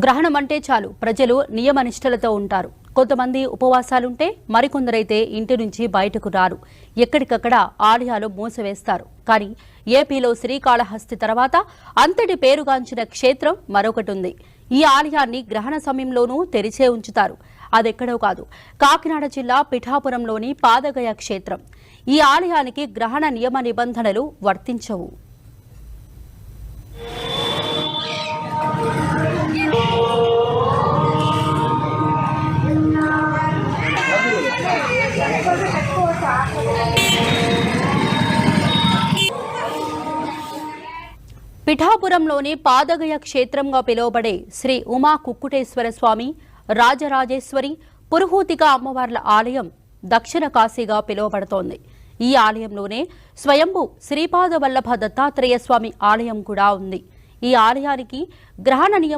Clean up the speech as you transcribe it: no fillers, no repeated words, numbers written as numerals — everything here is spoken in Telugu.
గ్రహణం అంటే చాలు ప్రజలు నియమనిష్టలతో ఉంటారు. కొంతమంది ఉపవాసాలుంటే మరికొందరైతే ఇంటి నుంచి బయటకు రారు. ఎక్కడికక్కడ ఆలయాలు మూసివేస్తారు. కానీ ఏపీలో శ్రీకాళహస్తి తర్వాత అంతటి పేరుగాంచిన క్షేత్రం మరొకటి ఉంది. ఈ ఆలయాన్ని గ్రహణ సమయంలోనూ తెరిచే ఉంచుతారు. అదెక్కడో కాదు, కాకినాడ జిల్లా పిఠాపురంలోని పాదగయ క్షేత్రం. ఈ ఆలయానికి గ్రహణ నియమ నిబంధనలు వర్తించవు. పిఠాపురంలోని పాదగయ క్షేత్రంగా పిలువబడే శ్రీ ఉమా కుక్కుటేశ్వర స్వామి, రాజరాజేశ్వరి, పురుహూతిక అమ్మవార్ల ఆలయం దక్షిణ కాశీగా పిలువబడుతోంది. ఈ ఆలయంలోనే స్వయంభూ శ్రీపాద వల్లభ దత్తాత్రేయ స్వామి ఆలయం కూడా ఉంది. ఈ ఆలయానికి గ్రహణ నియమ